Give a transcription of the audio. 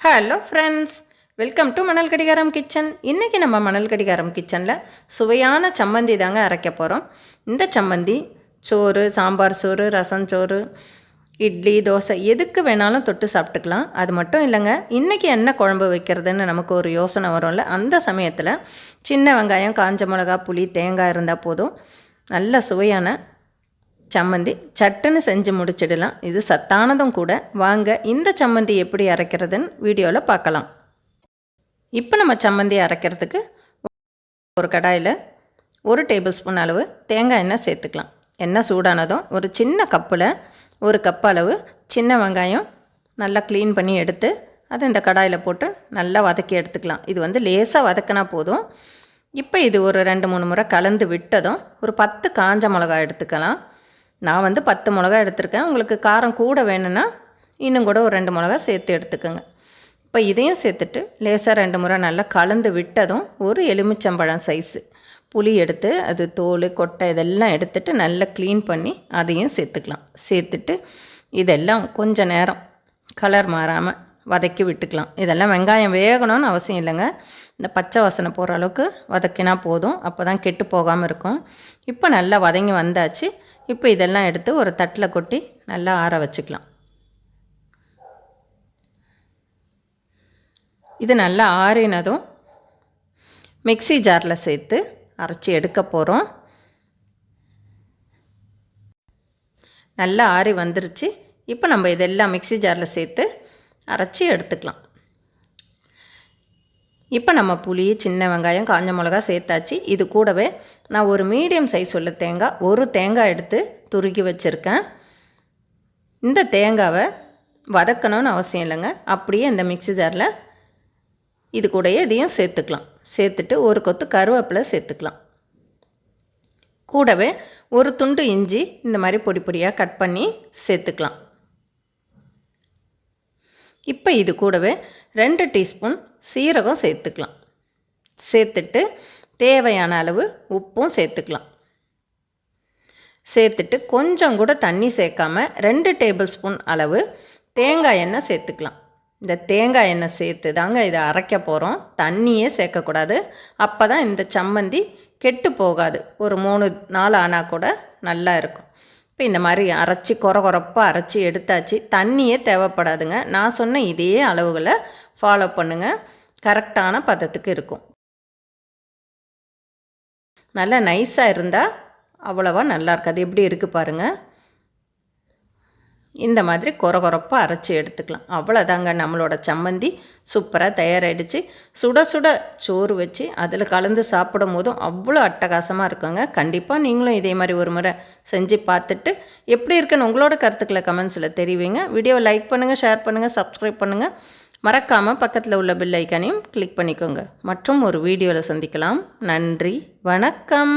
Hello friends, welcome to மணல் கடிகாரம் kitchen. இன்றைக்கி நம்ம மணல் கடிகாரம் கிச்சனில் சுவையான சம்மந்தி தாங்க அரைக்க போகிறோம். இந்த சம்மந்தி சோறு, சாம்பார் சோறு, ரசம் சோறு, இட்லி, தோசை எதுக்கு வேணாலும் தொட்டு சாப்பிட்டுக்கலாம். அது மட்டும் இல்லைங்க, இன்றைக்கி என்ன குழம்பு வைக்கிறதுன்னு நமக்கு ஒரு யோசனை வரும்ல, அந்த சமயத்தில் சின்ன வெங்காயம், காஞ்ச மிளகா, புளி, தேங்காய் இருந்தால் போதும். நல்ல சுவையான சம்மந்தி சட்டுன்னு செஞ்சு முடிச்சிடலாம். இது சத்தானதும் கூட. வாங்க இந்த சம்மந்தி எப்படி அரைக்கிறதுன்னு வீடியோவில் பார்க்கலாம். இப்போ நம்ம சம்மந்தி அரைக்கிறதுக்கு ஒரு கடாயில் 1 டேபிள் ஸ்பூன் அளவு தேங்காய் எண்ணெய் சேர்த்துக்கலாம். எண்ணெய் சூடானதும் ஒரு சின்ன கப்பில் 1 கப் அளவு சின்ன வெங்காயம் நல்லா க்ளீன் பண்ணி எடுத்து அதை இந்த கடாயில் போட்டு நல்லா வதக்கி எடுத்துக்கலாம். இது லேசாக வதக்கினா போதும். இப்போ இது ஒரு 2-3 முறை கலந்து விட்டதும் ஒரு 10 காஞ்ச மிளகாய் எடுத்துக்கலாம். நான் 10 மிளகா எடுத்திருக்கேன். உங்களுக்கு காரம் கூட வேணும்னா இன்னும் கூட ஒரு 2 மிளகா சேர்த்து எடுத்துக்கோங்க. இப்போ இதையும் சேர்த்துட்டு லேசாக 2 முறை நல்லா கலந்து விட்டதும் ஒரு எலுமிச்சம்பழம் சைஸு புளி எடுத்து அது தோல், கொட்டை இதெல்லாம் எடுத்துட்டு நல்லா க்ளீன் பண்ணி அதையும் சேர்த்துக்கலாம். சேர்த்துட்டு இதெல்லாம் கொஞ்சம் நேரம் கலர் மாறாமல் வதக்கி விட்டுக்கலாம். இதெல்லாம் வெங்காயம் வேகணும்னு அவசியம் இல்லைங்க. இந்த பச்சை வாசனை போகிற அளவுக்கு வதக்கினா போதும். அப்போ தான் கெட்டு போகாமல் இருக்கும். இப்போ நல்லா வதங்கி வந்தாச்சு. இப்போ இதெல்லாம் எடுத்து ஒரு தட்டில் கொட்டி நல்லா ஆற வச்சுக்கலாம். இது நல்லா ஆறினதும் மிக்ஸி ஜாரில் சேர்த்து அரைச்சி எடுக்க போகிறோம். நல்லா ஆறி வந்துருச்சு. இப்போ நம்ம இதெல்லாம் மிக்ஸி ஜாரில் சேர்த்து அரைச்சி எடுத்துக்கலாம். இப்போ நம்ம புளி, சின்ன வெங்காயம், காஞ்ச மிளகா சேர்த்தாச்சு. இது கூடவே நான் ஒரு மீடியம் சைஸ் உள்ள தேங்காய், ஒரு தேங்காய் எடுத்து துருக்கி வச்சுருக்கேன். இந்த தேங்காவை வதக்கணும்னு அவசியம் இல்லைங்க. அப்படியே இந்த மிக்ஸி ஜாரில் இது கூடயே இதையும் சேர்த்துக்கலாம். சேர்த்துட்டு ஒரு கொத்து கருவேப்பிலை சேர்த்துக்கலாம். கூடவே ஒரு துண்டு இஞ்சி இந்த மாதிரி பொடி பொடியாக கட் பண்ணி சேர்த்துக்கலாம். இப்போ இது கூடவே 2 டீஸ்பூன் சீரகம் சேர்த்துக்கலாம். சேர்த்துட்டு தேவையான அளவு உப்பும் சேர்த்துக்கலாம். சேர்த்துட்டு கொஞ்சம் கூட தண்ணி சேர்க்காமல் 2 டேபிள் ஸ்பூன் அளவு தேங்காய் எண்ணெய் சேர்த்துக்கலாம். இந்த தேங்காய் எண்ணெய் சேர்த்து தாங்க இதை அரைக்க போகிறோம். தண்ணியே சேர்க்கக்கூடாது. அப்போ தான் இந்த சம்மந்தி கெட்டு போகாது. ஒரு 3 நாள் ஆனால் கூட நல்லா இருக்கும். இப்போ இந்த மாதிரி அரைச்சி கொரப்பாக அரைச்சி எடுத்தாச்சு. தண்ணியே தேவைப்படாதுங்க. நான் சொன்ன இதே அளவுகளை ஃபாலோ பண்ணுங்கள். கரெக்டான பதத்துக்கு இருக்கும். நல்லா நைஸாக இருந்தால் அவ்வளோவா நல்லா இருக்காது. எப்படி இருக்குது பாருங்கள். இந்த மாதிரி கொரப்பாக அரைச்சி எடுத்துக்கலாம். அவ்வளோதாங்க, நம்மளோட சம்மந்தி சூப்பராக தயாராகிடுச்சு. சுட சுட சோறு வச்சு அதில் கலந்து சாப்பிடும் போதும் அவ்வளோ அட்டகாசமாக இருக்குங்க. கண்டிப்பாக நீங்களும் இதே மாதிரி ஒரு முறை செஞ்சு பார்த்துட்டு எப்படி இருக்குன்னு உங்களோட கருத்துக்களை கமெண்ட்ஸில் தெரிவிங்க. வீடியோவை லைக் பண்ணுங்கள், ஷேர் பண்ணுங்கள், சப்ஸ்கிரைப் பண்ணுங்கள். மறக்காமல் பக்கத்தில் உள்ள பெல் ஐக்கானையும் கிளிக் பண்ணிக்கோங்க. மற்றும் ஒரு வீடியோவில் சந்திக்கலாம். நன்றி, வணக்கம்.